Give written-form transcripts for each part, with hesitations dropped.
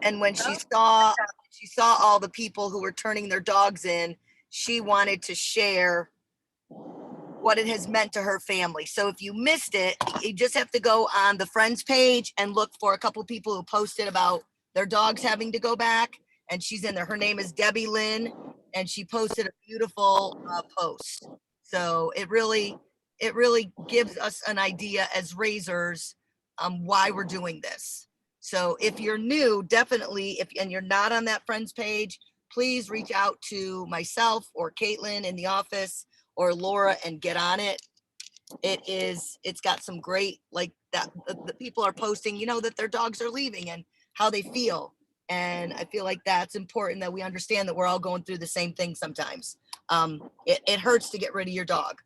And when she saw all the people who were turning their dogs in, she wanted to share what it has meant to her family. So if you missed it, you just have to go on the Friends page and look for a couple people who posted about their dogs having to go back. And she's in there. Her name is Debbie Lynn, and she posted a beautiful post. So it really gives us an idea as raisers why we're doing this. So if you're new, definitely, and you're not on that Friends page, please reach out to myself or Caitlin in the office or Laura and get on it. It's got some great, like that, the people are posting, that their dogs are leaving and how they feel. And I feel like that's important, that we understand that we're all going through the same thing sometimes. It hurts to get rid of your dog,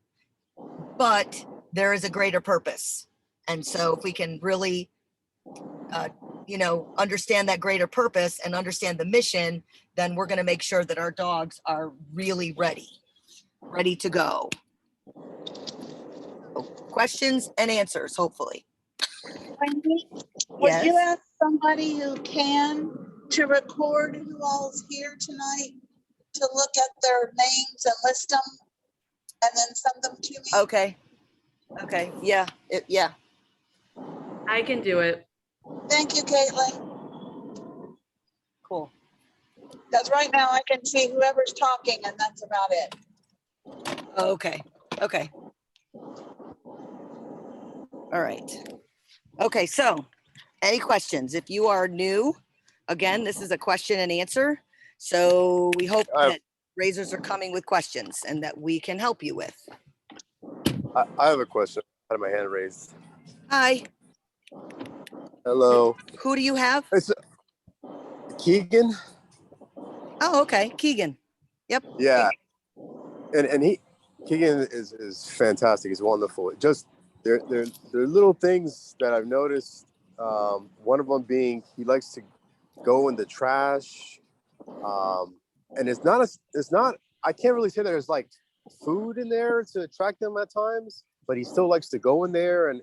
but there is a greater purpose. And so if we can really, understand that greater purpose and understand the mission, then we're going to make sure that our dogs are really ready to go. So, questions and answers, hopefully. Wendy, would you ask somebody who can to record who all's here tonight to look at their names and list them and then send them to me? Okay. Yeah. Yeah. I can do it. Thank you, Caitlin. Cool. Because right now I can see whoever's talking and that's about it. Okay. All right. Okay, so any questions? If you are new, again, this is a question and answer. So we hope that raisers are coming with questions and that we can help you with. I have a question. I had my hand raised. Hi. Hello. Who do you have? It's Keegan. Oh, okay. Keegan. Yep. Yeah. And Keegan is fantastic. He's wonderful. Just there are little things that I've noticed. One of them being he likes to go in the trash. And it's not I can't really say there's like food in there to attract him at times, but he still likes to go in there and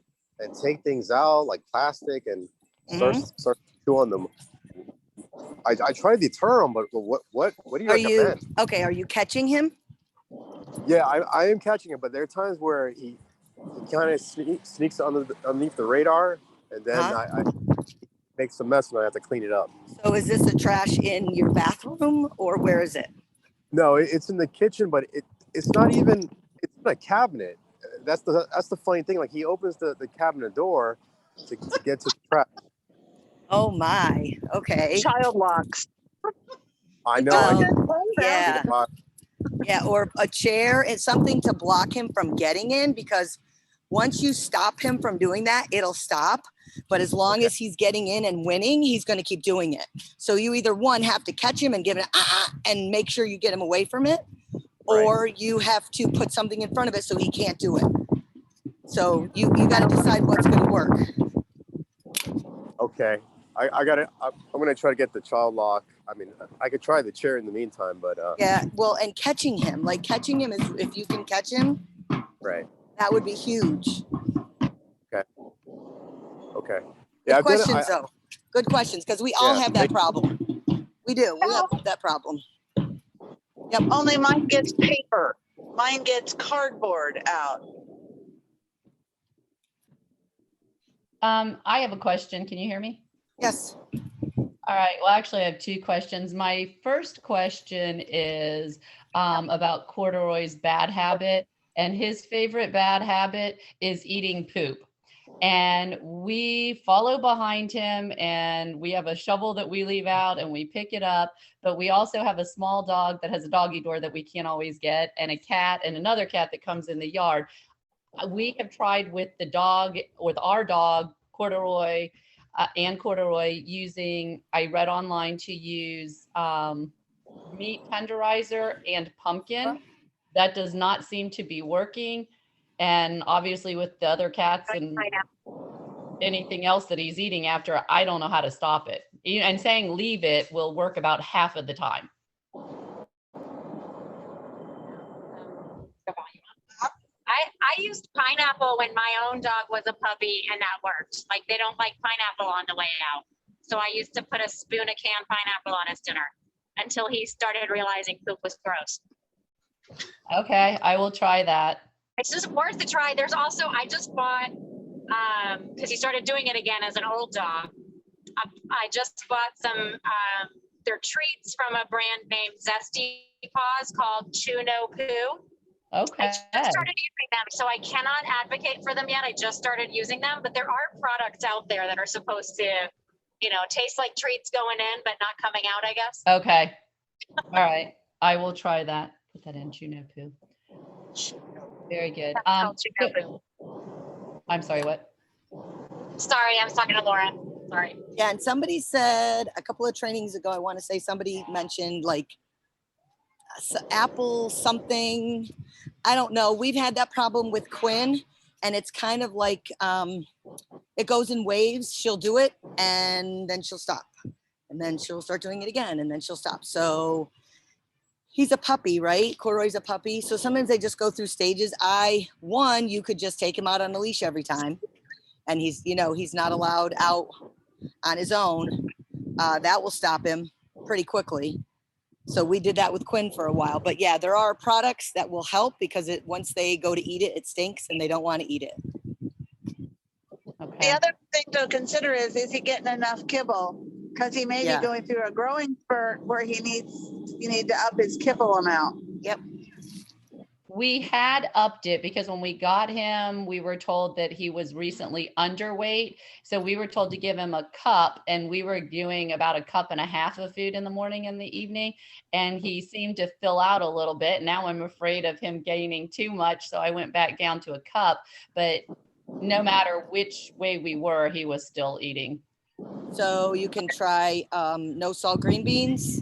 take things out like plastic and start chewing them. I try to deter him, but what do you recommend? Are you catching him? Yeah, I am catching him, but there are times where he kind of sneaks underneath the radar, and then I make some mess and I have to clean it up. So is this the trash in your bathroom or where is it? No, it's in the kitchen, but it's not even, it's in a cabinet. That's the funny thing. Like he opens the cabinet door to get to the trash. Oh my, okay. Child locks. I know. Yeah. Yeah, or a chair and something to block him from getting in, because once you stop him from doing that, it'll stop. But as long as he's getting in and winning, he's going to keep doing it. So you either have to catch him and give it and make sure you get him away from it, or you have to put something in front of it so he can't do it. So you got to decide what's going to work. Okay. I'm going to try to get the child lock. I mean, I could try the chair in the meantime, but yeah, well, and catching him is, if you can catch him, right, that would be huge. Okay. Yeah, good questions, though. Good questions, because we all have that problem. We do. We have that problem. Yep. Only mine gets paper. Mine gets cardboard out. I have a question. Can you hear me? Yes. All right. Well, actually, I have two questions. My first question is about Corduroy's bad habit, and his favorite bad habit is eating poop. And we follow behind him, and we have a shovel that we leave out and we pick it up. But we also have a small dog that has a doggy door that we can't always get, and a cat and another cat that comes in the yard. We have tried with our dog, Corduroy, and Corduroy I read online to use meat tenderizer and pumpkin. That does not seem to be working. And obviously with the other cats and anything else that he's eating after, I don't know how to stop it. And saying leave it will work about half of the time. I used pineapple when my own dog was a puppy, and that worked. Like, they don't like pineapple on the way out. So I used to put a spoon of canned pineapple on his dinner until he started realizing poop was gross. Okay, I will try that. It's just worth a try. There's also, I just bought, because he started doing it again as an old dog. I just bought some, they're treats from a brand named Zesty Paws called Chew No Poo. Okay. I just started using them, so I cannot advocate for them yet. I just started using them, but there are products out there that are supposed to, taste like treats going in, but not coming out, I guess. Okay. All right. I will try that. Put that in Chew No Poo. Very good. That's called Chew No Poo. I'm sorry, what? Sorry, I was talking to Laura. Sorry. Yeah, and somebody said a couple of trainings ago, I want to say somebody mentioned like apple something. I don't know. We've had that problem with Quinn, and it's kind of like it goes in waves. She'll do it and then she'll stop, and then she'll start doing it again, and then she'll stop. So he's a puppy, right? Corduroy's a puppy. So sometimes they just go through stages. You could just take him out on a leash every time, and he's not allowed out on his own. That will stop him pretty quickly. So we did that with Quinn for a while. But yeah, there are products that will help because once they go to eat it, it stinks and they don't want to eat it. The Okay. other thing to consider is he getting enough kibble? Because he may Yeah. be going through a growing spurt where you need to up his kibble amount. Yep. We had upped it because when we got him, we were told that he was recently underweight. So we were told to give him a cup, and we were doing about a cup and a half of food in the morning and the evening. And he seemed to fill out a little bit. Now I'm afraid of him gaining too much. So I went back down to a cup, but no matter which way we were, he was still eating. So you can try no salt green beans.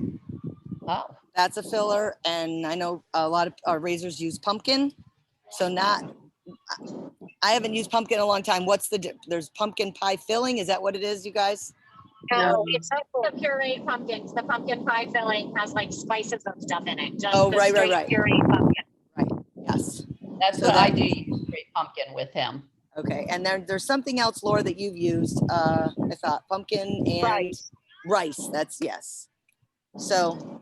Oh, That's a filler. And I know a lot of our razors use pumpkin. So I haven't used pumpkin in a long time. There's pumpkin pie filling. Is that what it is, you guys? No, it's not the pureed pumpkins. The pumpkin pie filling has like spices and stuff in it. Just Oh, the right. straight pureed pumpkin. Yes. that's So what I that- do, use straight pumpkin with him. Okay. And there's something else, Laura, that you've used. I thought pumpkin and rice. That's yes. So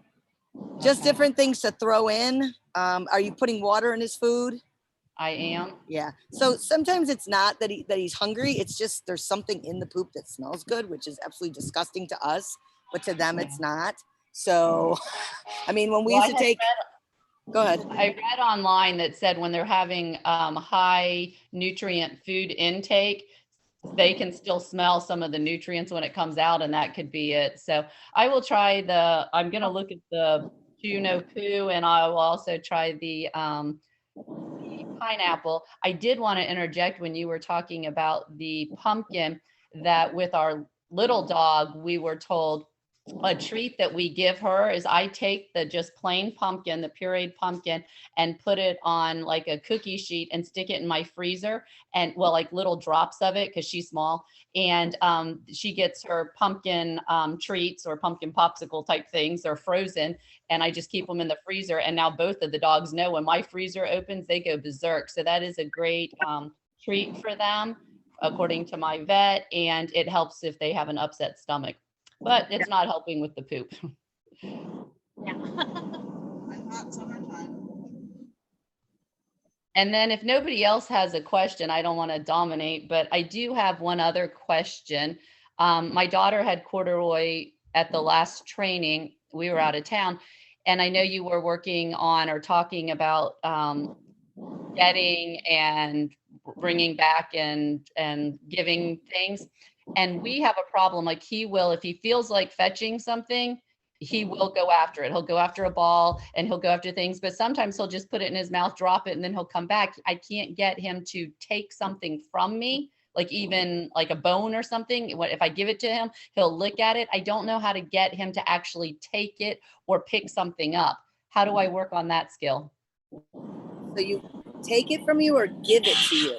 just Okay. different things to throw in. Are you putting water in his food? I am. Yeah. So sometimes it's not that he's hungry. It's just there's something in the poop that smells good, which is absolutely disgusting to us, but to them it's not. So, I mean, when we Well, used to take, go ahead. I read online that said when they're having high nutrient food intake, they can still smell some of the nutrients when it comes out, and that could be it. So I will try I'm going to look at the Chew No Poo, and I will also try the pineapple. I did want to interject when you were talking about the pumpkin, that with our little dog, we were told a treat that we give her is I take the just plain pumpkin, the pureed pumpkin, and put it on like a cookie sheet and stick it in my freezer, and like little drops of it because she's small, and she gets her pumpkin treats or pumpkin popsicle type things. They're frozen, and I just keep them in the freezer. And now both of the dogs know when my freezer opens, they go berserk. So that is a great treat for them, according to my vet, and it helps if they have an upset stomach. But it's not helping with the poop. Yeah. And then if nobody else has a question, I don't want to dominate, but I do have one other question. My daughter had corduroy at the last training. We were out of town, and I know you were working on or talking about getting and bringing back and giving things. And we have a problem, like he will, if he feels like fetching something, he will go after it. He'll go after a ball and he'll go after things, but sometimes he'll just put it in his mouth, drop it, and then he'll come back. I can't get him to take something from me, like even like a bone or something. If I give it to him, he'll lick at it. I don't know how to get him to actually take it or pick something up. How do I work on that skill? So you take it from you or give it to you?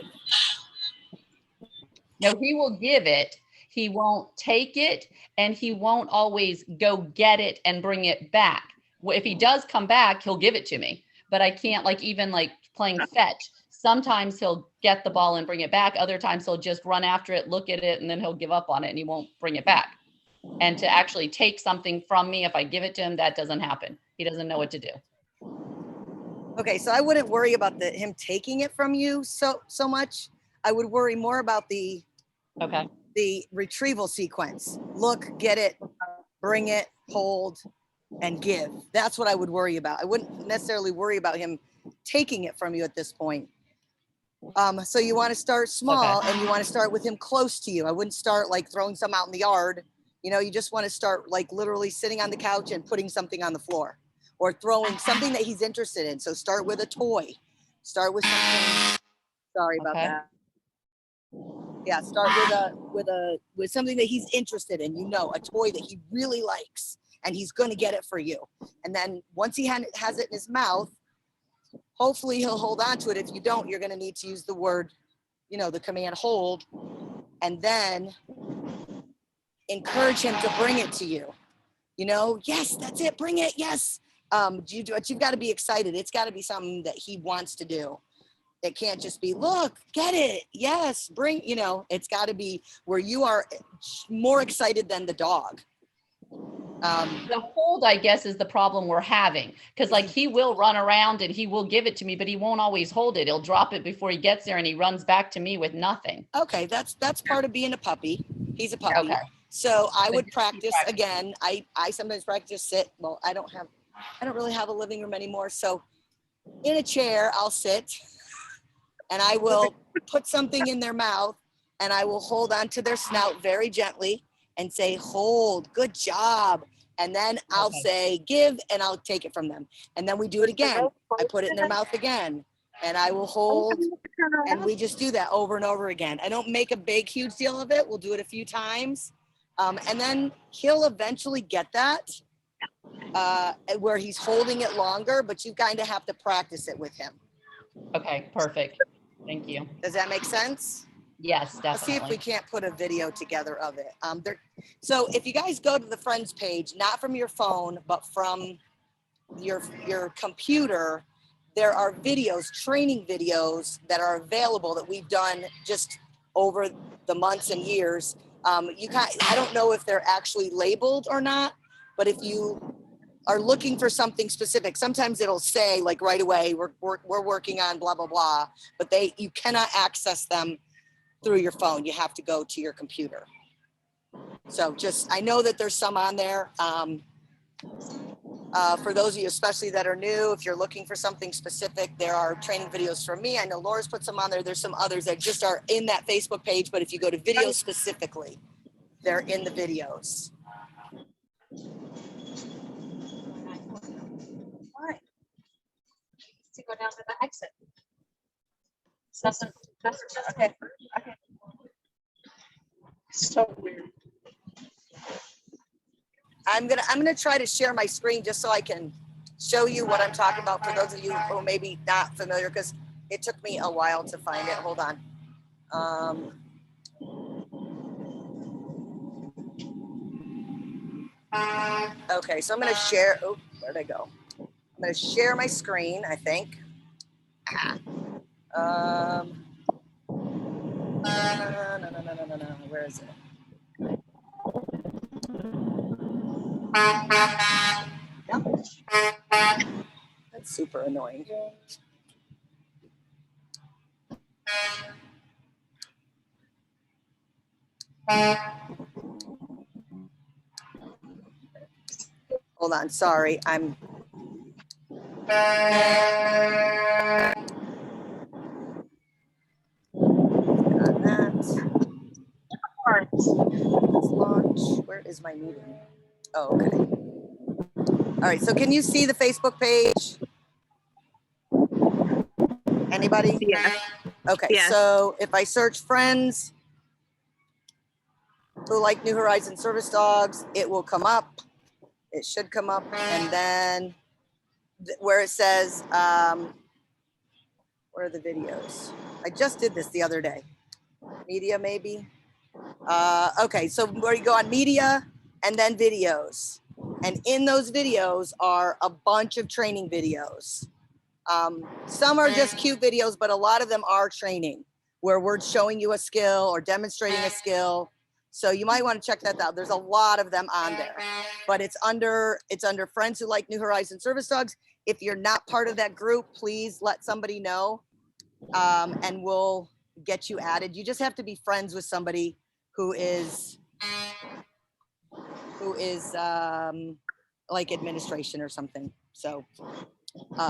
No, he will give it. He won't take it, and he won't always go get it and bring it back. If he does come back, he'll give it to me, but I can't, like even like playing fetch. Sometimes he'll get the ball and bring it back. Other times he'll just run after it, look at it, and then he'll give up on it and he won't bring it back. And to actually take something from me, if I give it to him, that doesn't happen. He doesn't know what to do. Okay, so I wouldn't worry about him taking it from you so much. I would worry more about the retrieval sequence. Look, get it, bring it, hold, and give. That's what I would worry about. I wouldn't necessarily worry about him taking it from you at this point. So you want to start small, and you want to start with him close to you. I wouldn't start like throwing some out in the yard. You know, you just want to start like literally sitting on the couch and putting something on the floor, or throwing something that he's interested in. So start with a toy. Start with something. Sorry about that. Yeah, start with something that he's interested in. You know, a toy that he really likes, and he's going to get it for you. And then once he has it in his mouth, hopefully he'll hold on to it. If you don't, you're going to need to use the word, you know, the command hold, and then encourage him to bring it to you. You know, yes, that's it. Bring it. Yes. But you've got to be excited. It's got to be something that he wants to do. It can't just be, look, get it. Yes, bring, you know, it's got to be where you are more excited than the dog. The hold, I guess, is the problem we're having, because like he will run around and he will give it to me, but he won't always hold it. He'll drop it before he gets there, and he runs back to me with nothing. Okay, that's part of being a puppy. He's a puppy. Okay. So I would practice again. I sometimes practice sit. Well, I don't really have a living room anymore. So in a chair, I'll sit, and I will put something in their mouth, and I will hold onto their snout very gently and say, hold, good job. And then I'll say, give, and I'll take it from them. And then we do it again. I put it in their mouth again, and I will hold, and we just do that over and over again. I don't make a big, huge deal of it. We'll do it a few times. And then he'll eventually get that where he's holding it longer, but you kind of have to practice it with him. Okay, perfect. Thank you. Does that make sense? Yes, definitely. Let's see if we can't put a video together of it. So if you guys go to the Friends page, not from your phone, but from your computer, there are videos, training videos that are available that we've done just over the months and years. I don't know if they're actually labeled or not, but if you are looking for something specific, sometimes it'll say like right away, we're working on blah, blah, blah, but you cannot access them through your phone. You have to go to your computer. So I know that there's some on there. For those of you, especially that are new, if you're looking for something specific, there are training videos from me. I know Laura's put some on there. There's some others that just are in that Facebook page, but if you go to videos specifically, they're in the videos. Why? To go down to the exit. So that's okay. Okay. So weird. I'm gonna try to share my screen just so I can show you what I'm talking about for those of you who may be not familiar, because it took me a while to find it. Hold on. Okay, so I'm gonna share. Oh, where'd I go? I'm gonna share my screen, I think. No. Where is it? That's super annoying. Hold on, sorry, I'm. On that. Let's launch. Where is my meeting? Oh, okay. All right, so can you see the Facebook page? Anybody? Yeah. Okay, Yes. so if I search friends who like New Horizons service dogs, it will come up. It should come up, and then where it says, where are the videos? I just did this the other day. Media, maybe. Okay, so where you go on media and then videos. And in those videos are a bunch of training videos. Some are just cute videos, but a lot of them are training where we're showing you a skill or demonstrating a skill. So you might want to check that out. There's a lot of them on there, but it's under Friends Who Like New Horizons Service Dogs. If you're not part of that group, please let somebody know, and we'll get you added. You just have to be friends with somebody who is like administration or something. So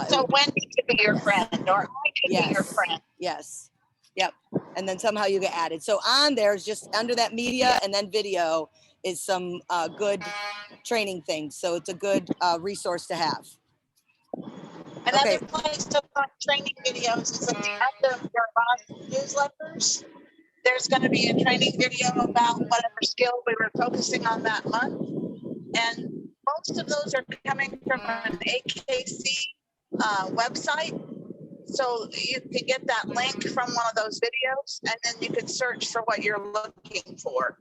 So Wendy could be your friend, or I could be your friend. yes, yep. And then somehow you get added. So on there's just under that media and then video is some good training things. So it's a good resource to have. Another Okay. place to find training videos is at the end of your last newsletters. There's going to be a training video about whatever skill we were focusing on that month. And most of those are coming from an AKC website. So you can get that link from one of those videos, and then you can search for what you're looking for.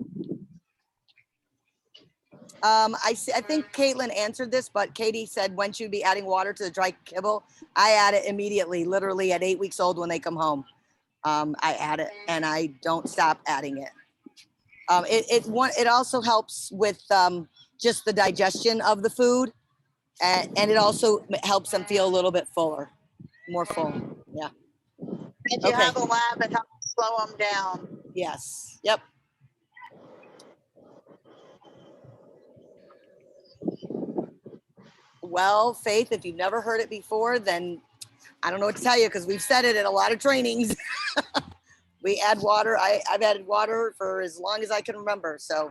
I think Caitlin answered this, but Katie said when she'd be adding water to the dry kibble. I add it immediately, literally at 8 weeks old when they come home. I add it and I don't stop adding it. It also helps with just the digestion of the food, and it also helps them feel a little bit fuller, more full. Yeah. If you Okay. have a lab, it helps slow them down. Yes. Yep. Well, Faith, if you've never heard it before, then I don't know what to tell you, because we've said it in a lot of trainings. We add water. I've added water for as long as I can remember. So,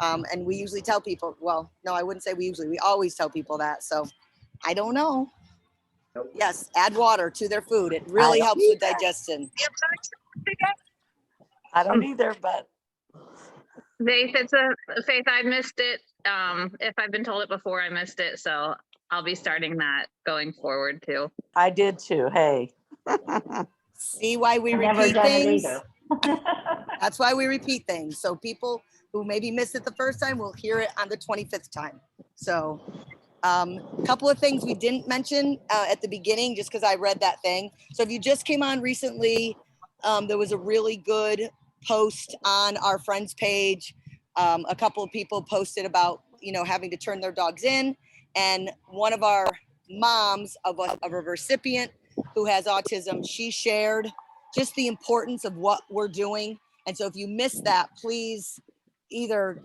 and we usually tell people, well, no, I wouldn't say we always tell people that. So I don't know. Yes, add water to their food. It really helps with digestion. I don't either, but Faith, I missed it. If I've been told it before, I missed it. So I'll be starting that going forward too. I did too. Hey. See why we Never repeat done it things? either. That's why we repeat things. So people who maybe missed it the first time will hear it on the 25th time. So a couple of things we didn't mention at the beginning, just because I read that thing. So if you just came on recently, there was a really good post on our friends page. A couple of people posted about, having to turn their dogs in. And one of our moms of a recipient who has autism, she shared just the importance of what we're doing. And so if you missed that, please either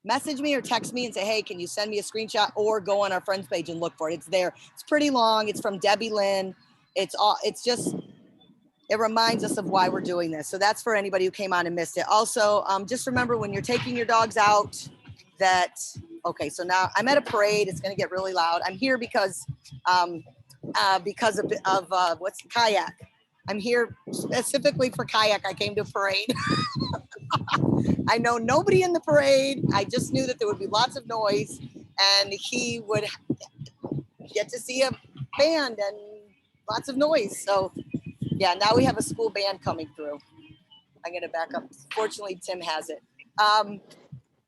message me or text me and say, hey, can you send me a screenshot, or go on our friends page and look for it. It's there. It's pretty long. It's from Debbie Lynn. It reminds us of why we're doing this. So that's for anybody who came on and missed it. Also, just remember when you're taking your dogs out okay, so now I'm at a parade. It's going to get really loud. I'm here because of what's kayak. I'm here specifically for kayak. I came to a parade. I know nobody in the parade. I just knew that there would be lots of noise, and he would get to see a band and lots of noise. So yeah, now we have a school band coming through. I'm going to back up. Fortunately, Tim has it.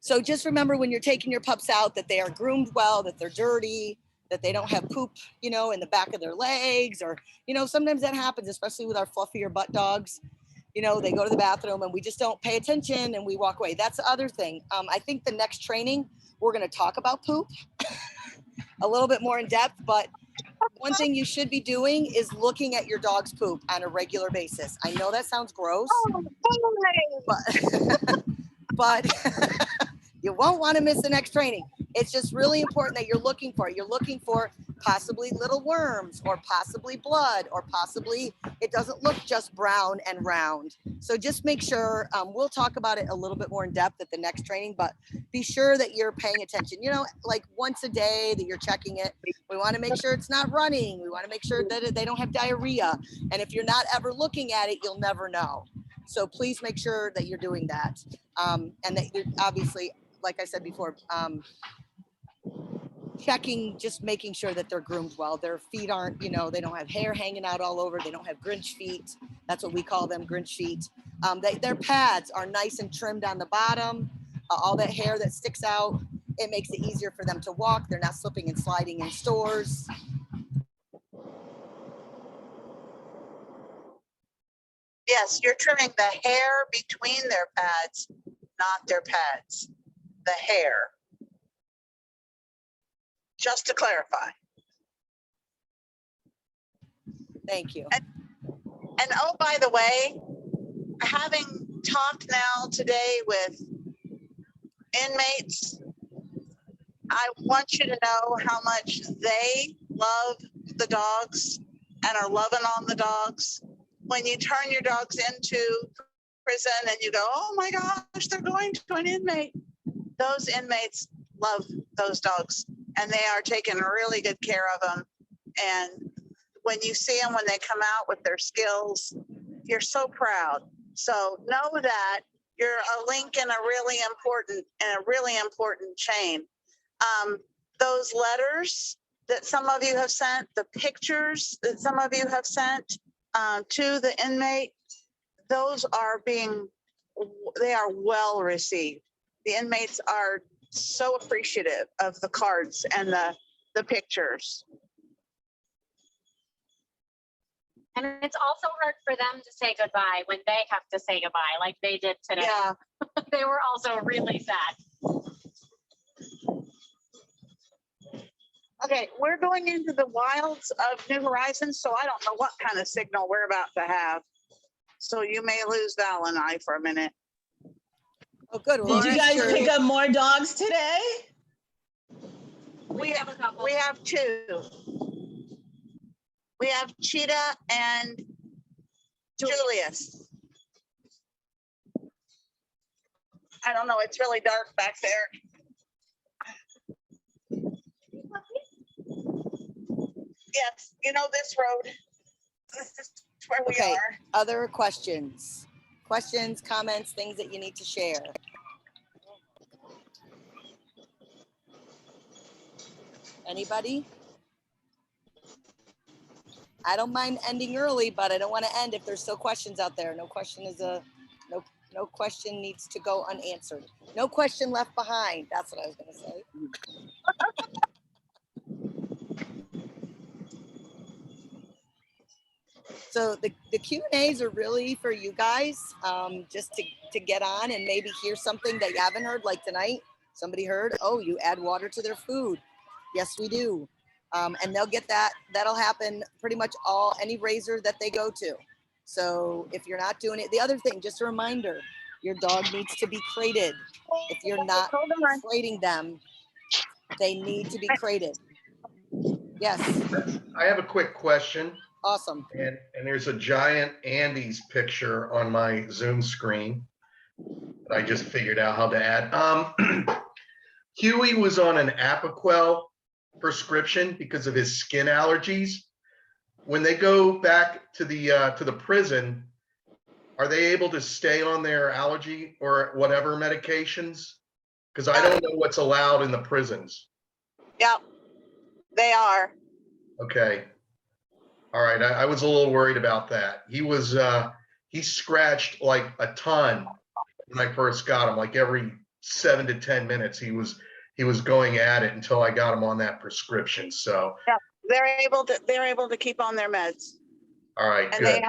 So just remember when you're taking your pups out that they are groomed well, that they're dirty, that they don't have poop, in the back of their legs, or, sometimes that happens, especially with our fluffier butt dogs. They go to the bathroom and we just don't pay attention and we walk away. That's the other thing. I think the next training, we're going to talk about poop a little bit more in depth, but one thing you should be doing is looking at your dog's poop on a regular basis. I know that sounds gross, but you won't want to miss the next training. It's just really important that you're looking for it. You're looking for possibly little worms, or possibly blood, or possibly it doesn't look just brown and round. So just make sure, we'll talk about it a little bit more in depth at the next training, but be sure that you're paying attention, like once a day that you're checking it. We want to make sure it's not running. We want to make sure that they don't have diarrhea. And if you're not ever looking at it, you'll never know. So please make sure that you're doing that. And that you're obviously, like I said before, checking, just making sure that they're groomed well. Their feet aren't, they don't have hair hanging out all over. They don't have Grinch feet. That's what we call them, Grinch feet. Their pads are nice and trimmed on the bottom. All that hair that sticks out, it makes it easier for them to walk. They're not slipping and sliding in stores. Yes, you're trimming the hair between their pads. not their pets, the hair. Just to clarify. Thank you. And oh, by the way, having talked now today with inmates, I want you to know how much they love the dogs and are loving on the dogs. When you turn your dogs into prison and you go, oh my gosh, they're going to an inmate. Those inmates love those dogs and they are taking really good care of them. And when you see them, when they come out with their skills, you're so proud. So know that you're a link in a really important chain. Those letters that some of you have sent, the pictures that some of you have sent to the inmate, those are they are well received. The inmates are so appreciative of the cards and the pictures. And it's also hard for them to say goodbye when they have to say goodbye, like they did today. Yeah. They were also really sad. Okay, we're going into the wilds of New Horizons, so I don't know what kind of signal we're about to have. So you may lose Val and I for a minute. Oh, good. Did you guys pick up more dogs today? We have two. We have Cheetah and Julius. I don't know, it's really dark back there. Yes, you know this road. This is where we Okay. are. Other questions? Questions, comments, things that you need to share? Anybody? I don't mind ending early, but I don't want to end if there's still questions out there. No question no question needs to go unanswered. No question left behind. That's what I was going to say. So the Q&As are really for you guys, just to get on and maybe hear something that you haven't heard, like tonight. Somebody heard, oh, you add water to their food. Yes, we do. And they'll get that. That'll happen pretty much any raiser that they go to. So if you're not doing it, the other thing, just a reminder, your dog needs to be crated. If you're not crating them, they need to be crated. Yes. I have a quick question. Awesome. And there's a giant Andes picture on my Zoom screen that I just figured out how to add. Huey was on an Apoquel prescription because of his skin allergies. When they go back to the prison, are they able to stay on their allergy or whatever medications? Because I don't know what's allowed in the prisons. Yep, they are. Okay. All right. I was a little worried about that. He scratched like a ton when I first got him, like every 7 to 10 minutes, he was going at it until I got him on that prescription. So yeah, they're able to keep on their meds. All right. And good.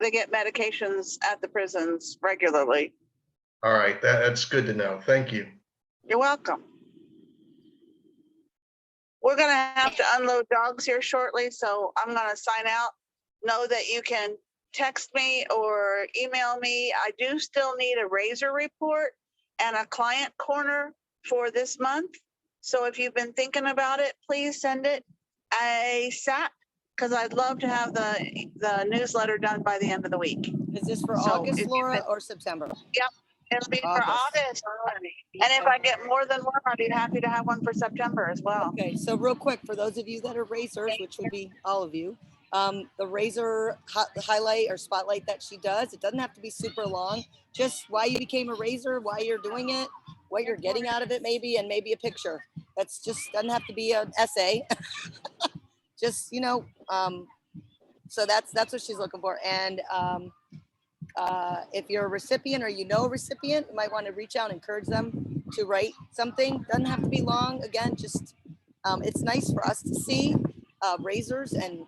they get medications at the prisons regularly. All right. That's good to know. Thank you. You're welcome. We're going to have to unload dogs here shortly, so I'm going to sign out. Know that you can text me or email me. I do still need a raiser report and a client corner for this month. So if you've been thinking about it, please send it ASAP, because I'd love to have the newsletter done by the end of the week. Is this for So August, if Laura, or September? Yep, it'll be for August. And if I get more than one, I'd be happy to have one for September as well. Okay, so real quick, for those of you that are raisers, which would be all of you, the raiser highlight or spotlight that she does, it doesn't have to be super long. Just why you became a raiser, why you're doing it, what you're getting out of it maybe, and maybe a picture. That's just, doesn't have to be an essay. Just, so that's what she's looking for. And if you're a recipient or you know a recipient, you might want to reach out and encourage them to write something. Doesn't have to be long. Again, just it's nice for us to see raisers and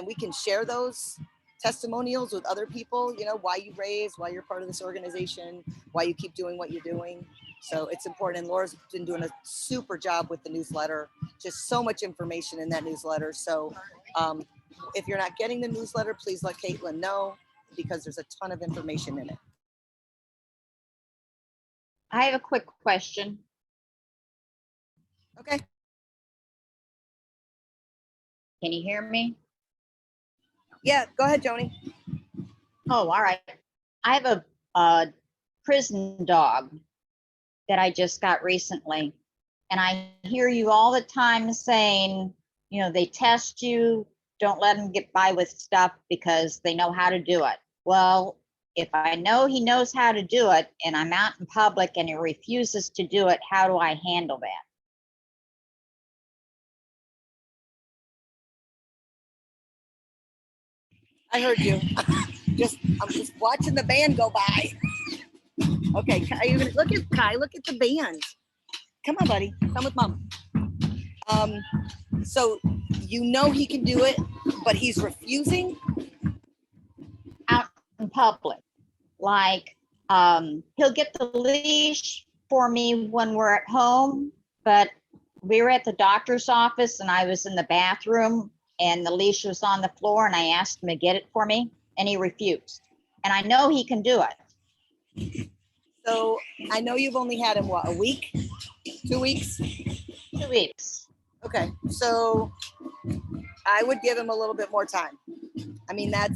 we can share those testimonials with other people, you know, why you raised, why you're part of this organization, why you keep doing what you're doing. So it's important. And Laura's been doing a super job with the newsletter, just so much information in that newsletter. So if you're not getting the newsletter, please let Caitlin know, because there's a ton of information in it. I have a quick question. Okay. Can you hear me? Yeah, go ahead, Joni. Oh, all right. I have a prison dog that I just got recently. And I hear you all the time saying, you know, they test you, don't let them get by with stuff because they know how to do it. Well, if I know he knows how to do it and I'm out in public and he refuses to do it, how do I handle that? I heard you. I'm just watching the band go by. Okay, are you gonna look at Kai? Look at the band. Come on, buddy. Come with mom. So you know he can do it, but he's refusing. Out in public, like he'll get the leash for me when we're at home, but we were at the doctor's office and I was in the bathroom and the leash was on the floor and I asked him to get it for me and he refused. And I know he can do it. So I know you've only had him, what, a week? 2 weeks? 2 weeks. Okay, so I would give him a little bit more time. I mean, I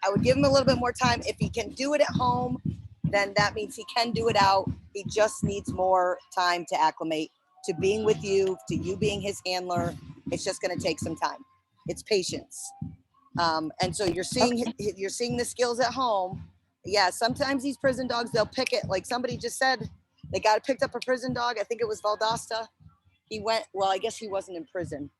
would give him a little bit more time. If he can do it at home, then that means he can do it out. He just needs more time to acclimate to being with you, to you being his handler. It's just going to take some time. It's patience. And so you're seeing the skills at home. Yeah, sometimes these prison dogs, they'll pick it. Like somebody just said, they picked up a prison dog. I think it was Valdosta. He went, well, I guess he wasn't in prison.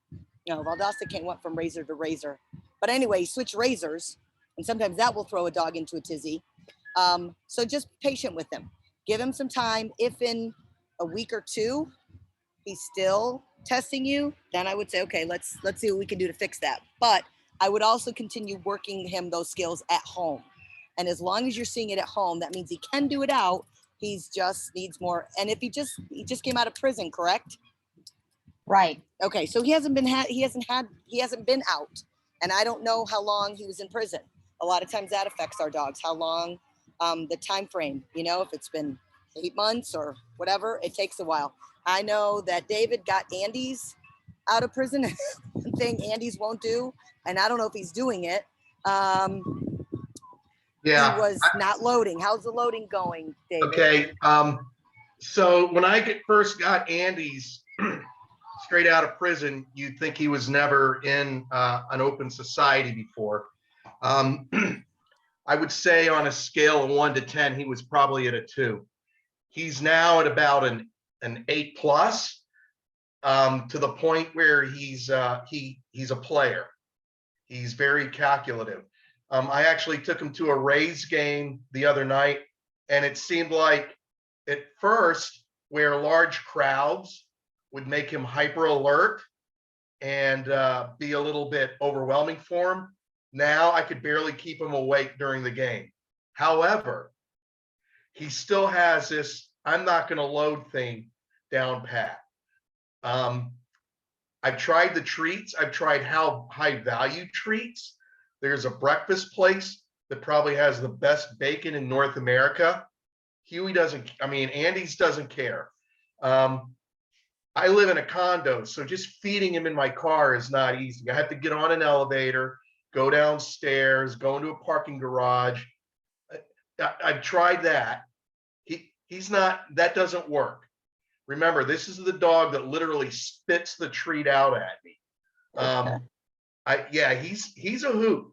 No, Valdosta went from razor to razor. But anyway, switch razors. And sometimes that will throw a dog into a tizzy. So just patient with him. Give him some time. If in a week or two, he's still testing you, then I would say, okay, let's see what we can do to fix that. But I would also continue working him those skills at home. And as long as you're seeing it at home, that means he can do it out. He's just needs more. And if he just came out of prison, correct? Right. Okay, so he hasn't been out, and I don't know how long he was in prison. A lot of times that affects our dogs. How long, the time frame. You know, if it's been 8 months or whatever, it takes a while. I know that David got Andy's out of prison. One thing Andy's won't do, and I don't know if he's doing it. Yeah. He was not loading. How's the loading going, David? Okay. So when I first got Andy's straight out of prison, you'd think he was never in an open society before. I would say on a scale of 1 to 10, he was probably at a 2. He's now at about an 8+, to the point where he's a player. He's very calculative. I actually took him to a Rays game the other night, and it seemed like at first where large crowds would make him hyper alert and be a little bit overwhelming for him. Now I could barely keep him awake during the game. However, he still has this I'm not going to load thing down pat. I've tried the treats. I've tried high value treats. There's a breakfast place that probably has the best bacon in North America. Andy's doesn't care. I live in a condo, so just feeding him in my car is not easy. I have to get on an elevator, go downstairs, go into a parking garage. I've tried that. He's not, that doesn't work. Remember, this is the dog that literally spits the treat out at me. He's a hoot.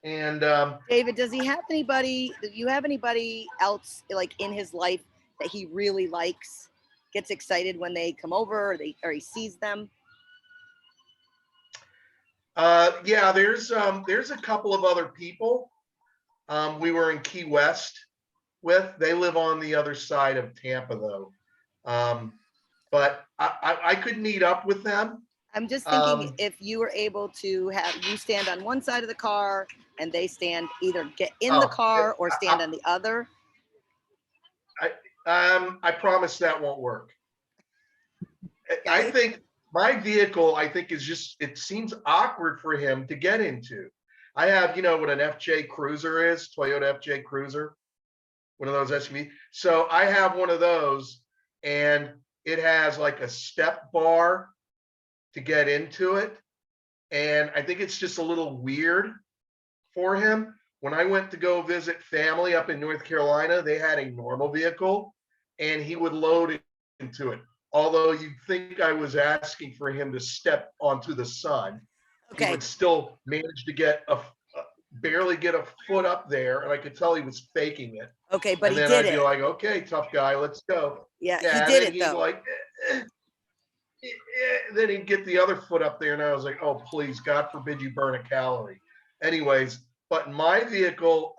And David, do you have anybody else like in his life that he really likes, gets excited when they come over or he sees them? There's a couple of other people we were in Key West with. They live on the other side of Tampa though. But I could meet up with them. I'm just thinking Um, if you were able to have, you stand on one side of the car and they stand, either get in the Oh, car or stand on the other. I promise that won't work. I Okay. think my vehicle, I think is just, it seems awkward for him to get into. I have, you know, what an FJ Cruiser is, Toyota FJ Cruiser, one of those SUV. So I have one of those and it has like a step bar to get into it. And I think it's just a little weird for him. When I went to go visit family up in North Carolina, they had a normal vehicle and he would load into it. Although you'd think I was asking for him to step onto the sun, he Okay. would still manage to get barely get a foot up there, and I could tell he was faking it. Okay, but And he then did I'd be it. like, okay, tough guy, let's go. Yeah, he Yeah, and did then it he'd though. like, then he'd get the other foot up there, and I was like, oh, please, God forbid you burn a calorie. Anyways, but my vehicle,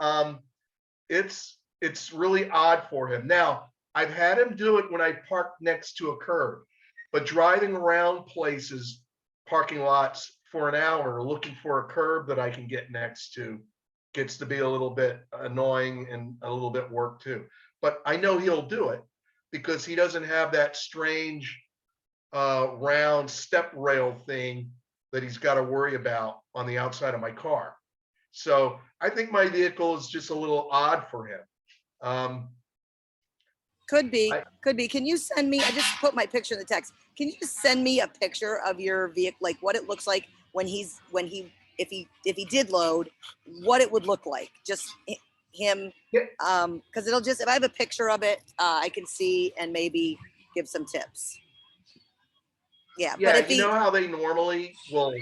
it's really odd for him. Now, I've had him do it when I park next to a curb, but driving around places, parking lots for an hour looking for a curb that I can get next to gets to be a little bit annoying and a little bit work too. But I know he'll do it because he doesn't have that strange round step rail thing that he's got to worry about on the outside of my car. So I think my vehicle is just a little odd for him. Could be, I- could be. Can you send me, I just put my picture in the text. Can you just send me a picture of your vehicle, like what it looks like when if he did load, what it would look like? Just him, Yeah. because it'll just, if I have a picture of it, I can see and maybe give some tips. Yeah, but Yeah, if you he, know how they normally will,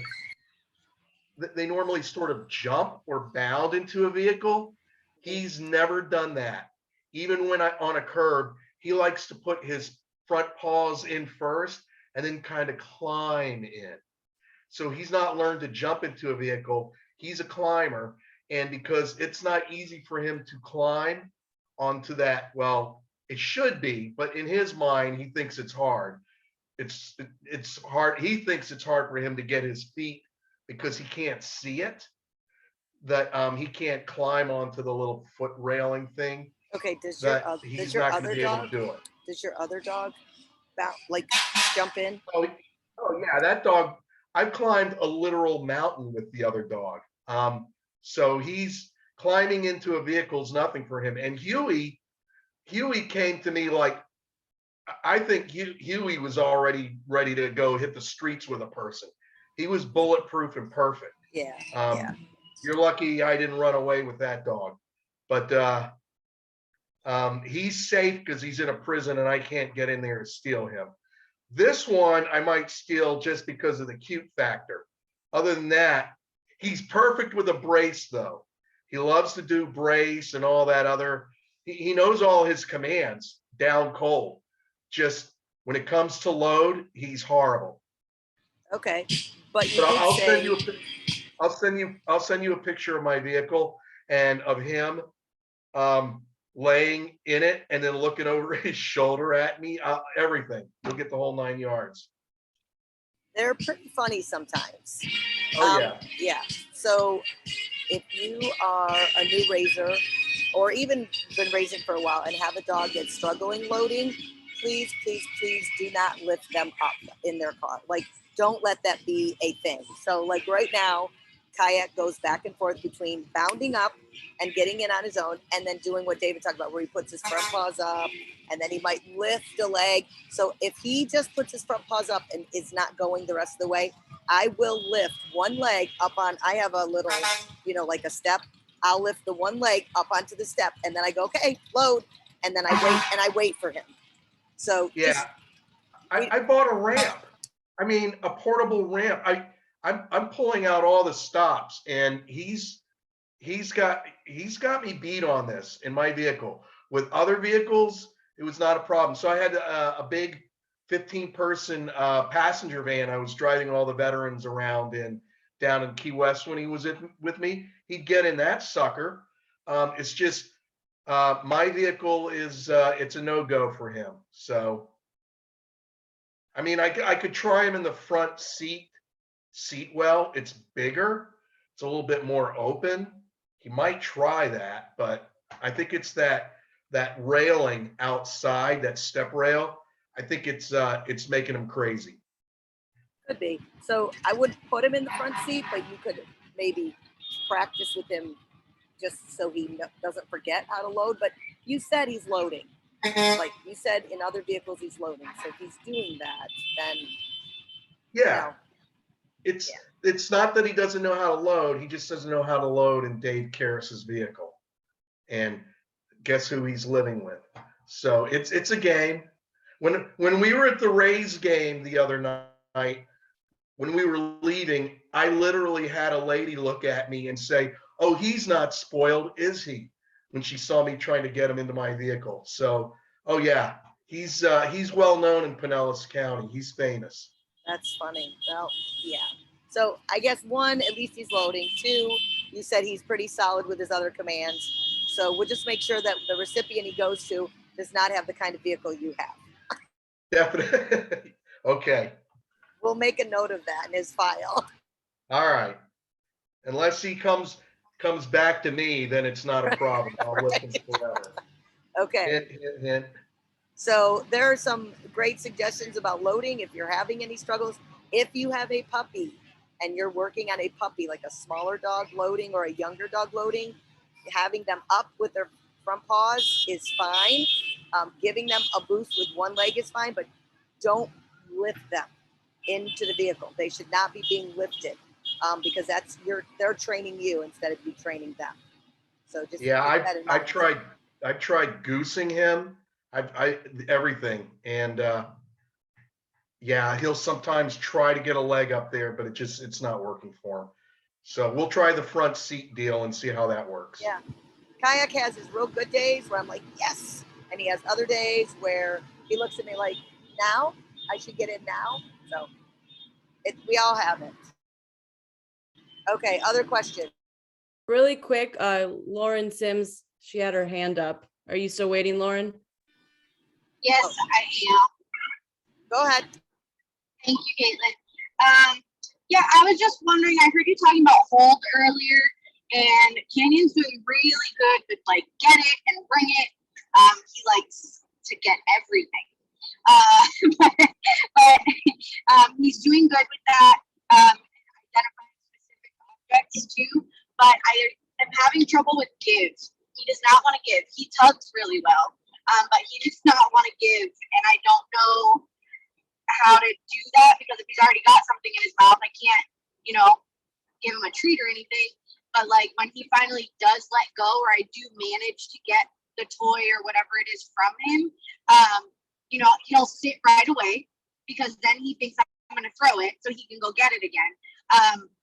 they normally sort of jump or bound into a vehicle. He's never done that. Even when on a curb, he likes to put his front paws in first and then kind of climb in. So he's not learned to jump into a vehicle. He's a climber. And because it's not easy for him to climb onto that, well, it should be, but in his mind, he thinks it's hard. It's hard. He thinks it's hard for him to get his feet because he can't see it. That he can't climb onto the little foot railing thing. okay, does That your he's not going to be able to do it. does your other dog like jump in? Oh, oh yeah, that dog. I've climbed a literal mountain with the other dog. So he's climbing into a vehicle is nothing for him. And Huey came to me like, I think Huey was already ready to go hit the streets with a person. He was bulletproof and perfect. Yeah, yeah. You're lucky I didn't run away with that dog, but he's safe because he's in a prison and I can't get in there to steal him. This one I might steal just because of the cute factor. Other than that, he's perfect with a brace though. He loves to do brace and all that other. He knows all his commands down cold. Just when it comes to load, he's horrible. Okay, but you But did I'll say, I'll send you a picture of my vehicle and of him laying in it and then looking over his shoulder at me. Everything. You'll get the whole 9 yards. they're pretty funny sometimes. Oh yeah. Yeah. So if you are a new raiser or even been raising for a while and have a dog that's struggling loading, please, please, please do not lift them up in their car. Like, don't let that be a thing. So like right now, Kayak goes back and forth between bounding up and getting in on his own and then doing what David talked about, where he puts his front paws up and then he might lift a leg. So if he just puts his front paws up and is not going the rest of the way, I will lift one leg up on, I have a little, like a step. I'll lift the one leg up onto the step and then I go, okay, load. And then I wait for him. So yeah, I bought a ramp. I mean, a portable ramp. I'm pulling out all the stops, and he's got me beat on this in my vehicle. With other vehicles, it was not a problem. So I had a big 15-person passenger van. I was driving all the veterans around down in Key West when he was with me. He'd get in that sucker. It's just my vehicle is it's a no-go for him. So I mean, I could try him in the front seat seat well. It's bigger. It's a little bit more open. He might try that, but I think it's that railing outside, that step rail. I think it's making him crazy. Could be. So I wouldn't put him in the front seat, but you could maybe practice with him just so he doesn't forget how to load. But you said he's loading. Like you said, in other vehicles he's loading. So if he's doing that, then Yeah. It's not that he doesn't know how to load. He just doesn't know how to load in Dave Karras's vehicle. And guess who he's living with? So it's a game. When we were at the Rays game the other night, when we were leaving, I literally had a lady look at me and say, "Oh, he's not spoiled, is he?" When she saw me trying to get him into my vehicle. So, oh yeah, he's well known in Pinellas County. He's famous. that's funny. Well, yeah. So I guess one, at least he's loading. Two, you said he's pretty solid with his other commands. So we'll just make sure that the recipient he goes to does not have the kind of vehicle you have. Definitely. Okay. We'll make a note of that in his file. All right. Unless he comes back to me, then it's not a problem. I'll listen forever. Okay. Hint, hint, hint. So there are some great suggestions about loading if you're having any struggles. If you have a puppy and you're working on a puppy, like a smaller dog loading or a younger dog loading, having them up with their front paws is fine. Giving them a boost with one leg is fine, but don't lift them into the vehicle. They should not be being lifted because they're training you instead of you training them. So just Yeah, keep that in I mind. tried goosing him. I everything, and yeah, he'll sometimes try to get a leg up there, but it's not working for him. So we'll try the front seat deal and see how that works. Yeah. Kayak has his real good days where I'm like, yes. And he has other days where he looks at me like, now? I should get in now? So we all have it. Okay, other questions? Really quick, Lauren Sims, she had her hand up. Are you still waiting, Lauren? Yes, I am. Go ahead. Thank you, Caitlin. Yeah, I was just wondering, I heard you talking about hold earlier, and Canyon's doing really good with like get it and bring it. He likes to get everything. But he's doing good with that. Identifying specific objects too, but I am having trouble with give. He does not want to give. He tugs really well, but he does not want to give, and I don't know how to do that because if he's already got something in his mouth, I can't, give him a treat or anything. But like when he finally does let go, or I do manage to get the toy or whatever it is from him, he'll sit right away because then he thinks I'm going to throw it so he can go get it again.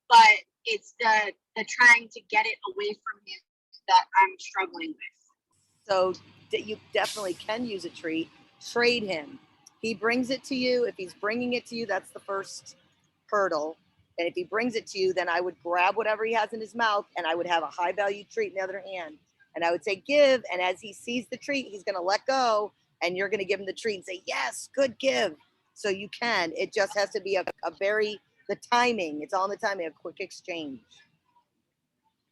But it's the trying to get it away from him that I'm struggling with. So you definitely can use a treat. Trade him. He brings it to you. If he's bringing it to you, that's the first hurdle. And if he brings it to you, then I would grab whatever he has in his mouth and I would have a high value treat in the other hand. And I would say, give. And as he sees the treat, he's going to let go and you're going to give him the treat and say, yes, good give. So you can. It just has to be the timing. It's all in the timing, a quick exchange.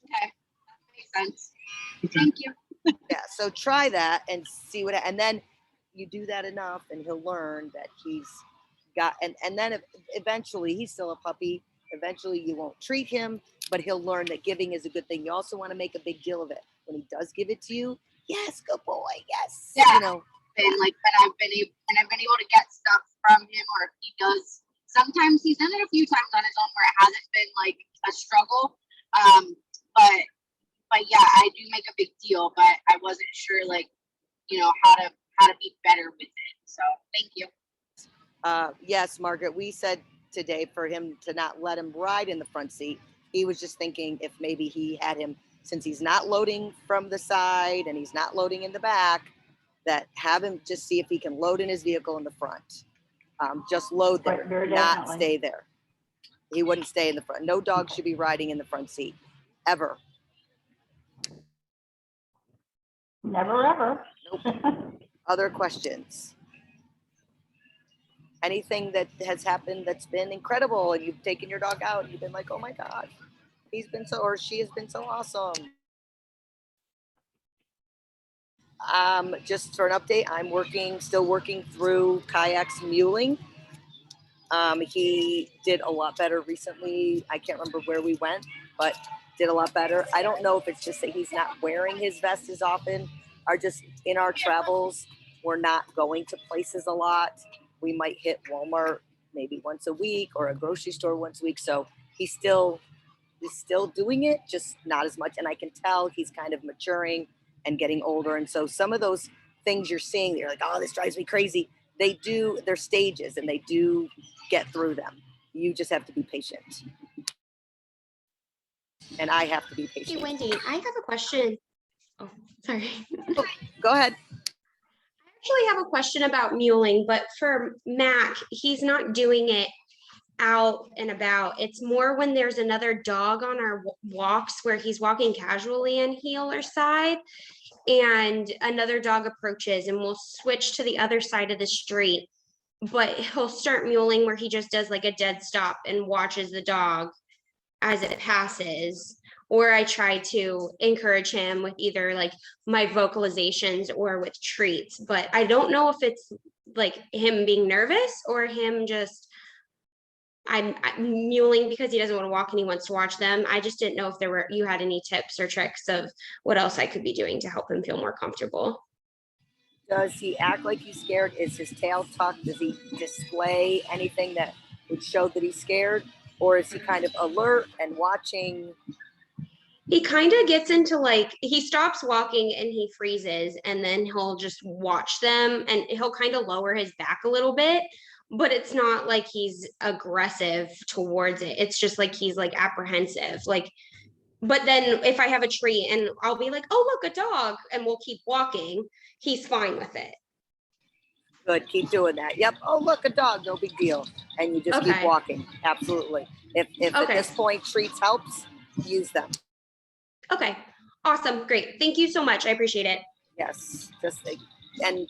Okay. That makes sense. Thank you. Yeah. So try that and see and then you do that enough and he'll learn that he's got, and then eventually he's still a puppy. Eventually you won't treat him, but he'll learn that giving is a good thing. You also want to make a big deal of it. When he does give it to you, yes, good boy, yes. Yeah. And like when I've been able to get stuff from him, or if he does, sometimes he's done it a few times on his own where it hasn't been like a struggle. But yeah, I do make a big deal, but I wasn't sure how to be better with it. So thank you. Yes, Margaret, we said today for him to not let him ride in the front seat. He was just thinking if maybe he had him, since he's not loading from the side and he's not loading in the back, that have him just see if he can load in his vehicle in the front. Just load there, not stay there. He wouldn't stay in the front. No dog should be riding in the front seat, ever. Never ever. Nope. Other questions? anything that has happened that's been incredible and you've taken your dog out and you've been like, oh my God, he's been so, or she has been so awesome. Just for an update, I'm still working through Kayak's muling. He did a lot better recently. I can't remember where we went, but did a lot better. I don't know if it's just that he's not wearing his vest as often, or just in our travels, we're not going to places a lot. We might hit Walmart maybe once a week or a grocery store once a week. So he's still doing it, just not as much. And I can tell he's kind of maturing and getting older. And so some of those things you're seeing, you're like, oh, this drives me crazy. They're stages and they do get through them. You just have to be patient. And I have to be patient. Hey, Wendy, I have a question. Oh, sorry. Go ahead. I actually have a question about muling, but for Mac, he's not doing it out and about. It's more when there's another dog on our walks where he's walking casually in heel or side, and another dog approaches and we'll switch to the other side of the street, but he'll start muling where he just does like a dead stop and watches the dog as it passes. Or I try to encourage him with either like my vocalizations or with treats, but I don't know if it's like him being nervous or him just I'm muling because he doesn't want to walk and he wants to watch them. I just didn't know if you had any tips or tricks of what else I could be doing to help him feel more comfortable. Does he act like he's scared? Is his tail tucked? Does he display anything that would show that he's scared? Or is he kind of alert and watching? He kind of gets into like, he stops walking and he freezes, and then he'll just watch them and he'll kind of lower his back a little bit. But it's not like he's aggressive towards it. It's just like he's like apprehensive. Like, but then if I have a treat and I'll be like, oh, look, a dog, and we'll keep walking, he's fine with it. Good, keep doing that. Yep. Oh, look, a dog, no big deal. And you just keep walking. Absolutely. If at this point treats helps, use them. Okay. Awesome. Great. Thank you so much. I appreciate it. Yes. And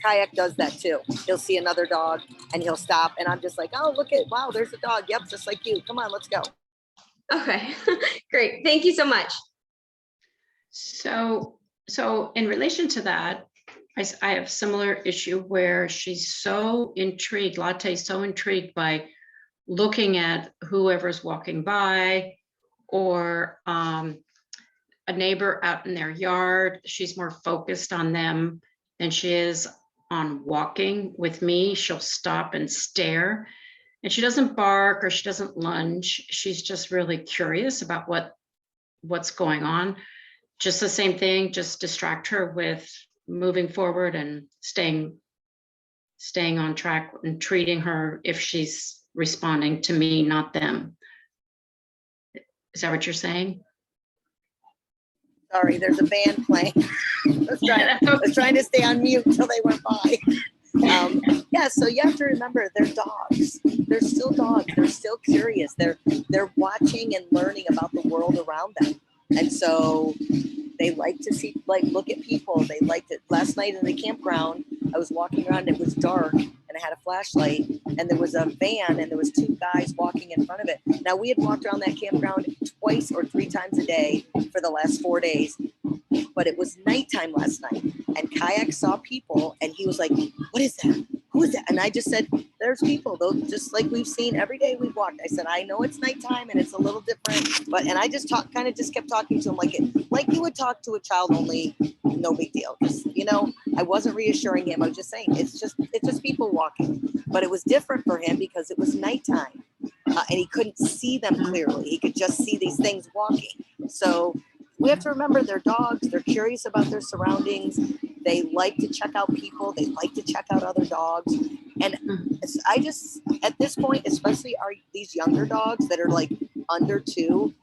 Kayak does that too. He'll see another dog and he'll stop, and I'm just like, oh, wow, there's a dog. Yep, just like you. Come on, let's go. Okay, great. Thank you so much. So in relation to that, I have a similar issue where she's so intrigued, Latte's so intrigued by looking at whoever's walking by or a neighbor out in their yard. She's more focused on them than she is on walking with me. She'll stop and stare, and she doesn't bark or she doesn't lunge. She's just really curious about what's going on. Just the same thing, just distract her with moving forward and staying on track and treating her if she's responding to me, not them. Is that what you're saying? Sorry, there's a band playing. I was trying to stay on mute until they went by. Yeah, so you have to remember, they're dogs. They're still dogs. They're still curious. They're watching and learning about the world around them. And so they like to look at people. They liked it. Last night in the campground, I was walking around, it was dark, and I had a flashlight, and there was a van, and there was two guys walking in front of it. Now, we had walked around that campground twice or three times a day for the last 4 days, but it was nighttime last night, and Kayak saw people, and he was like, what is that? Who is that? And I just said, there's people, though, just like we've seen every day we've walked. I said, I know it's nighttime and it's a little different, and I just kept talking to him like you would talk to a child, only no big deal. Just, I wasn't reassuring him. I was just saying, it's just people walking, but it was different for him because it was nighttime and he couldn't see them clearly. He could just see these things walking. So we have to remember, they're dogs. They're curious about their surroundings. They like to check out people. They like to check out other dogs. And I just, at this point, especially these younger dogs that are like under 2,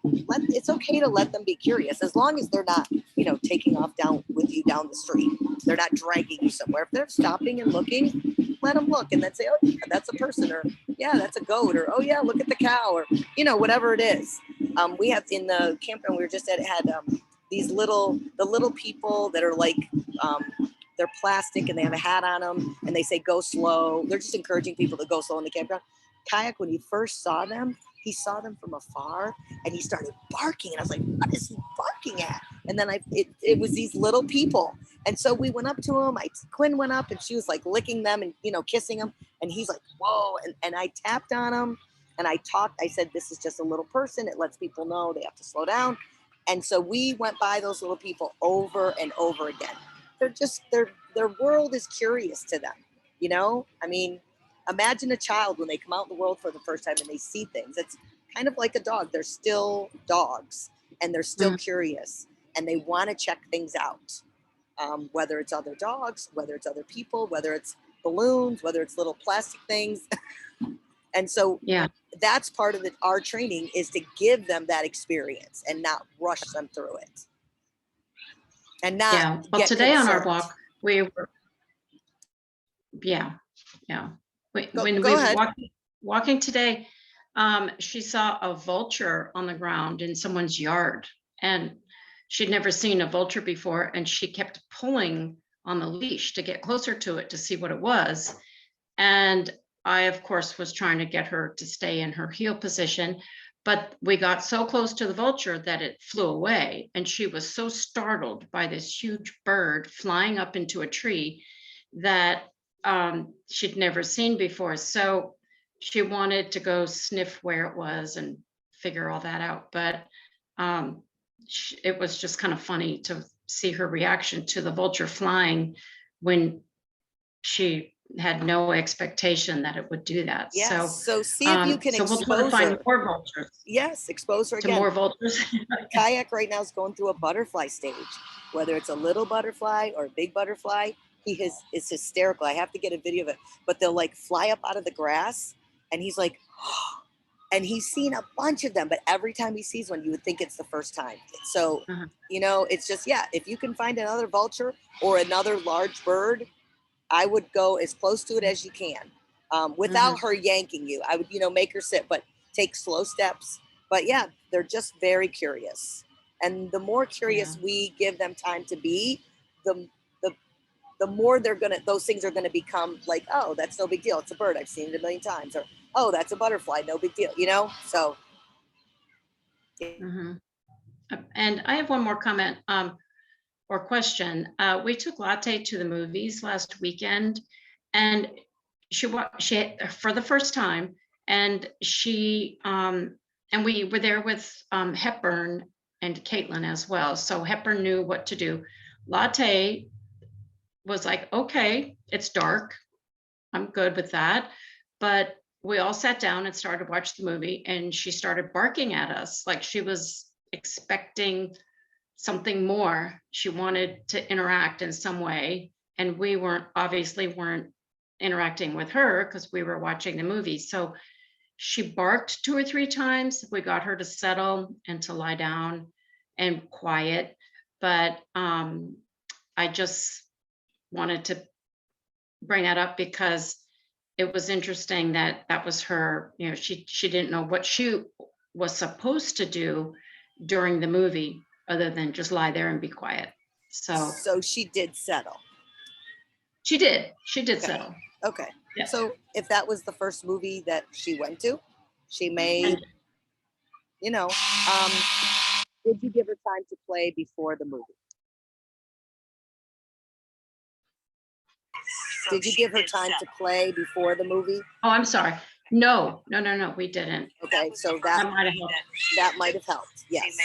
it's okay to let them be curious, as long as they're not, taking off down with you down the street. They're not dragging you somewhere. If they're stopping and looking, let them look and then say, oh, yeah, that's a person, or yeah, that's a goat, or oh yeah, look at the cow, or whatever it is. We have in the campground we were just at, it had the little people that are like they're plastic and they have a hat on them and they say go slow. They're just encouraging people to go slow in the campground. Kayak, when he first saw them, he saw them from afar and he started barking. And I was like, what is he barking at? And then it was these little people. And so we went up to him. Quinn went up and she was like licking them and, kissing them. And he's like, whoa. And I tapped on him and I talked. I said, this is just a little person. It lets people know they have to slow down. And so we went by those little people over and over again. They're just, their world is curious to them. I mean, imagine a child when they come out in the world for the first time and they see things. It's kind of like a dog. They're still dogs and they're still curious and they want to check things out. Whether it's other dogs, whether it's other people, whether it's balloons, whether it's little plastic things. And so that's part of our training is to give them that experience and not rush them through it. And not Well, get today on our concerned. walk, we were, when we go were ahead. walking today, she saw a vulture on the ground in someone's yard, and she'd never seen a vulture before, and she kept pulling on the leash to get closer to it to see what it was. And I, of course, was trying to get her to stay in her heel position, but we got so close to the vulture that it flew away, and she was so startled by this huge bird flying up into a tree that she'd never seen before. So she wanted to go sniff where it was and figure all that out. But it was just kind of funny to see her reaction to the vulture flying when she had no expectation that it would do that. Yes. So see if you can so we'll try to expose find her. more vultures. Yes, expose her To again. more vultures. Kayak right now is going through a butterfly stage, whether it's a little butterfly or a big butterfly. It's hysterical. I have to get a video of it, but they'll like fly up out of the grass and he's like, and he's seen a bunch of them, but every time he sees one, you would think it's the first time. So, it's just, if you can find another vulture or another large bird, I would go as close to it as you can without her yanking you. I would, make her sit, but take slow steps. But they're just very curious. And the more curious we give them time to be, the more those things are gonna become like, oh, that's no big deal. It's a bird. I've seen it a million times. Or, oh, that's a butterfly. No big deal. So. And I have one more comment or question. We took Latte to the movies last weekend, and she for the first time, and and we were there with Hepburn and Caitlin as well. So Hepburn knew what to do. Latte was like, okay, it's dark. I'm good with that. But we all sat down and started to watch the movie, and she started barking at us like she was expecting something more. She wanted to interact in some way, and we obviously weren't interacting with her because we were watching the movie. So she barked 2 or 3 times. We got her to settle and to lie down and quiet. But I just wanted to bring that up because it was interesting that was her, she didn't know what she was supposed to do during the movie other than just lie there and be quiet. So she did settle. She did Okay. settle. Okay. Yes. So if that was the first movie that she went to, she may, did you give her time to play before the movie? Did you give her time to play before the movie? Oh, I'm sorry. No, we didn't. Okay, so That might have helped. that might have helped. Yes.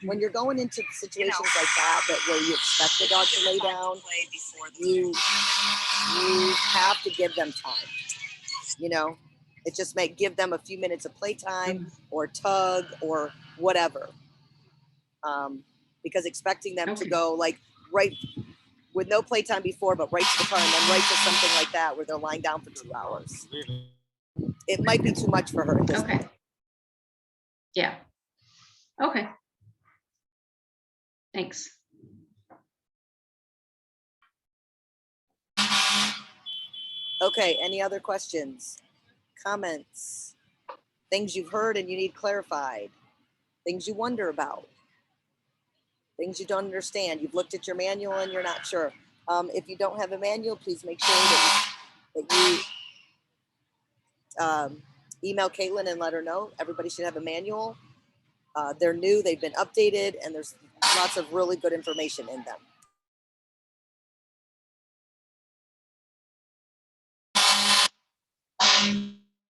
When you're going into situations like that where you expect the dog to lay down, you have to give them time. It just may give them a few minutes of playtime or tug or whatever. Because expecting them to go like right with no playtime before, but right to the car and then right to something like that where they're lying down for 2 hours. It might be too much for her at this point. Yeah. Okay. Thanks. Okay, any other questions, comments, things you've heard and you need clarified, things you wonder about, things you don't understand? You've looked at your manual and you're not sure. If you don't have a manual, please make sure that you email Caitlin and let her know. Everybody should have a manual. They're new, they've been updated, and there's lots of really good information in them.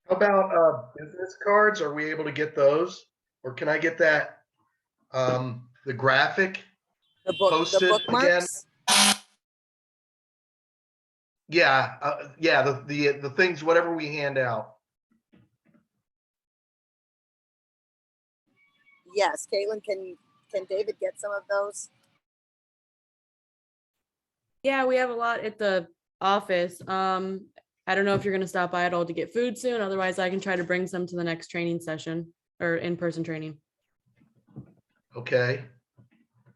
How about business cards? Are we able to get those? Or can I get that, the graphic The posted again? bookmarks. Yeah, yeah, the things, whatever we hand out. Yes, Caitlin, can David get some of those? Yeah, we have a lot at the office. I don't know if you're gonna stop by at all to get food soon. Otherwise, I can try to bring some to the next training session or in-person training. Okay.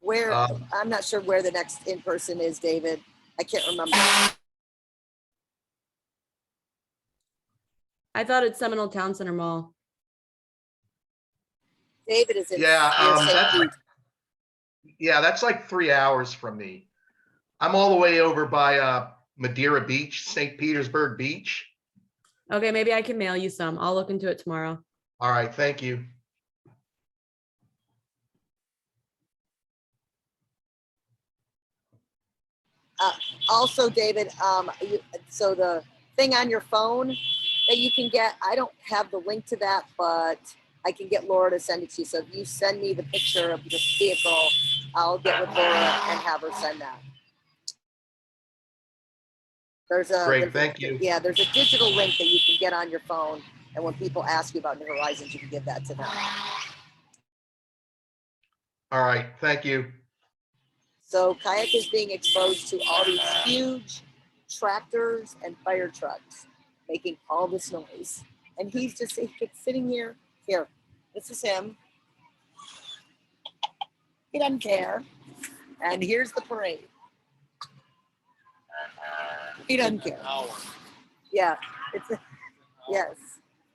Where, I'm not sure where the next in-person is, David. I can't remember. I thought it's Seminole Town Center Mall. David is in. Yeah, that's like 3 hours from me. I'm all the way over by Madeira Beach, St. Petersburg Beach. Okay, maybe I can mail you some. I'll look into it tomorrow. All right, thank you. Also, David, so the thing on your phone that you can get, I don't have the link to that, but I can get Laura to send it to you. So if you send me the picture of the vehicle, I'll get with Laura and have her send that. Great, thank you. Yeah, there's a digital link that you can get on your phone. And when people ask you about New Horizons, you can give that to them. All right, thank you. So Kayak is being exposed to all these huge tractors and fire trucks making all this noise. And he's just sitting here. Here, this is him. He doesn't care. And here's the parade. He doesn't care. Yeah, yes.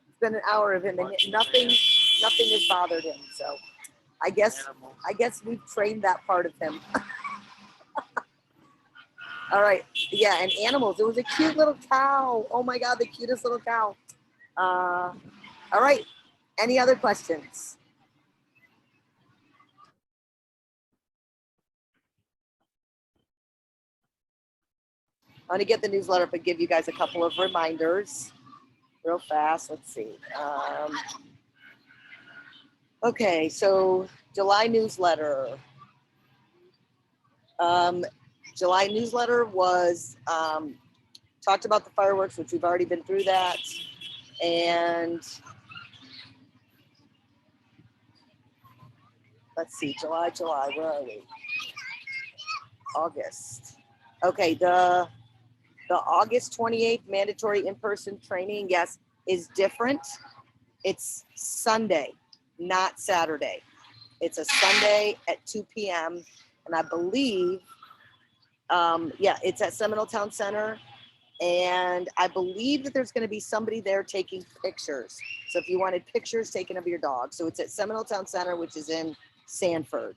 It's been an hour of him and nothing has bothered him. So I guess we've trained that part of him. All right. Yeah, and animals. It was a cute little cow. Oh my God, the cutest little cow. All right. Any other questions? I'm gonna get the newsletter, but give you guys a couple of reminders real fast. Let's see. Okay, so July newsletter. July newsletter was talked about the fireworks, which we've already been through that. And let's see, July, where are we? August. Okay, the August 28th mandatory in-person training, yes, is different. It's Sunday, not Saturday. It's a Sunday at 2 p.m. And I believe, yeah, it's at Seminole Town Center. And I believe that there's going to be somebody there taking pictures. So if you wanted pictures taken of your dog. So it's at Seminole Town Center, which is in Sanford.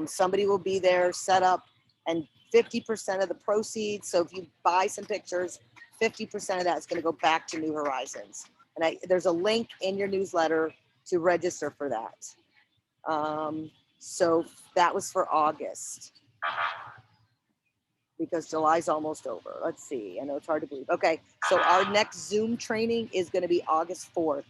Somebody will be there set up, and 50% of the proceeds. So if you buy some pictures, 50% of that is going to go back to New Horizons. And there's a link in your newsletter to register for that. So that was for August, because July's almost over. Let's see. I know it's hard to believe. Okay, so our next Zoom training is going to be August 4th.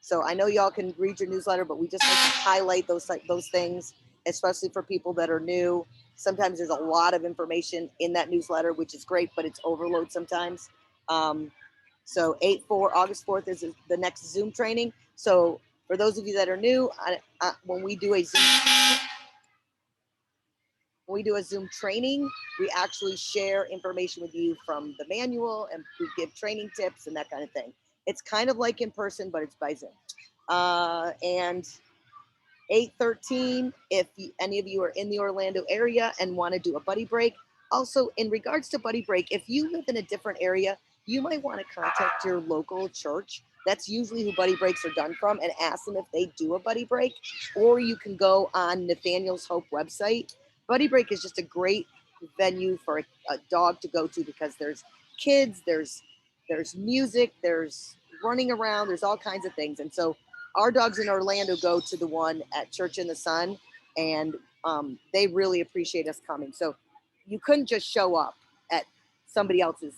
So I know y'all can read your newsletter, but we just need to highlight those things, especially for people that are new. Sometimes there's a lot of information in that newsletter, which is great, but it's overload sometimes. So August 4th is the next Zoom training. So for those of you that are new, when we do a Zoom training, we actually share information with you from the manual, and we give training tips and that kind of thing. It's kind of like in person, but it's by Zoom. And 8/13, if any of you are in the Orlando area and want to do a buddy break. Also, in regards to buddy break, if you live in a different area, you might want to contact your local church. That's usually who buddy breaks are done from, and ask them if they do a buddy break. Or you can go on Nathaniel's Hope website. Buddy break is just a great venue for a dog to go to because there's kids, there's music, there's running around, there's all kinds of things. And so our dogs in Orlando go to the one at Church in the Sun, and they really appreciate us coming. So you couldn't just show up at somebody else's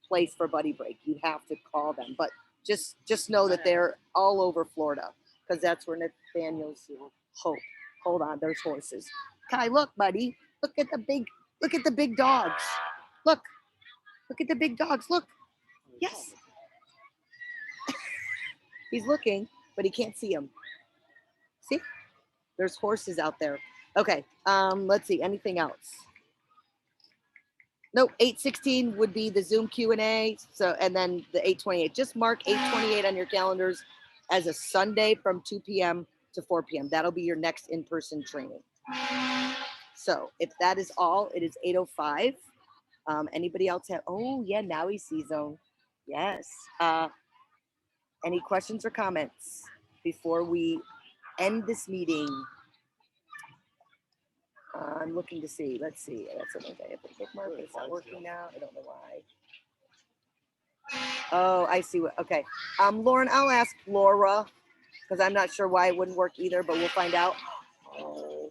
place for Buddy Break. You have to call them, but just know that they're all over Florida, because that's where Nathaniel's hope. Hold on, there's horses. Kai, look, buddy, look at the big dogs. Look at the big dogs. Look, yes. He's looking, but he can't see them. See, there's horses out there. Okay, let's see, anything else? Nope, 8:16 would be the Zoom Q&A. So, and then the 8:28. Just mark 8:28 on your calendars as a Sunday from 2 p.m. to 4 p.m. That'll be your next in-person training. So if that is all, it is 8:05. Anybody else have? Oh yeah, now he sees them. Yes. Any questions or comments before we end this meeting? I'm looking to see. Let's see. That's something I have to bookmark. It's not working now. I don't know why. Oh, I see what. Okay. Lauren, I'll ask Laura because I'm not sure why it wouldn't work either, but we'll find out. Oh,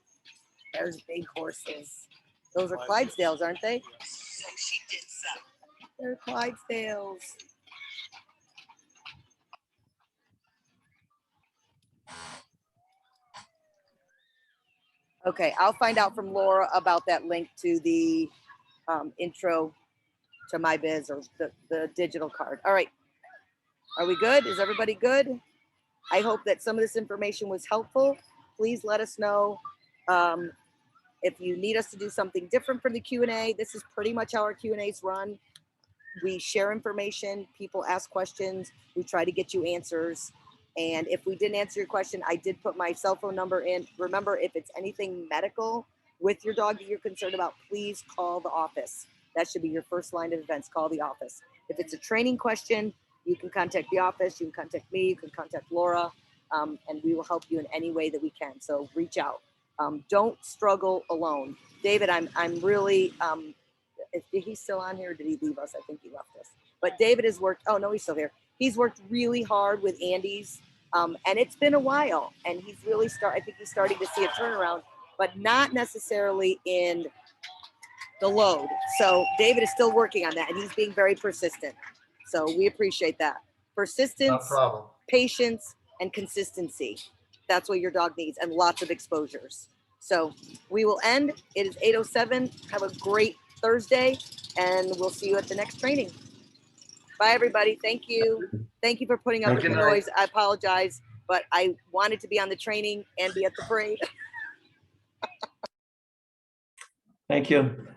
there's big horses. Those are Clydesdales, aren't they? They're Clydesdales. Okay, I'll find out from Laura about that link to the intro to My Biz, or the digital card. All right, are we good? Is everybody good? I hope that some of this information was helpful. Please let us know if you need us to do something different for the Q&A. This is pretty much how our Q&As run. We share information, people ask questions, we try to get you answers. And if we didn't answer your question, I did put my cell phone number in. Remember, if it's anything medical with your dog that you're concerned about, please call the office. That should be your first line of defense. Call the office. If it's a training question, you can contact the office, you can contact me, you can contact Laura, and we will help you in any way that we can. So reach out. Don't struggle alone. David, I'm really, is he still on here or did he leave us? I think he left us. But David has worked, oh no, he's still here. He's worked really hard with Andy's, and it's been a while, and he's really I think he's starting to see a turnaround, but not necessarily in the load. So David is still working on that, and he's being very persistent. So we appreciate that. Persistence, No problem. patience, and consistency. That's what your dog needs, and lots of exposures. So we will end. It is 8:07. Have a great Thursday, and we'll see you at the next training. Bye, everybody. Thank you. Thank you for putting up with the noise. I apologize, but I wanted to be on the training and be at the parade. Thank you.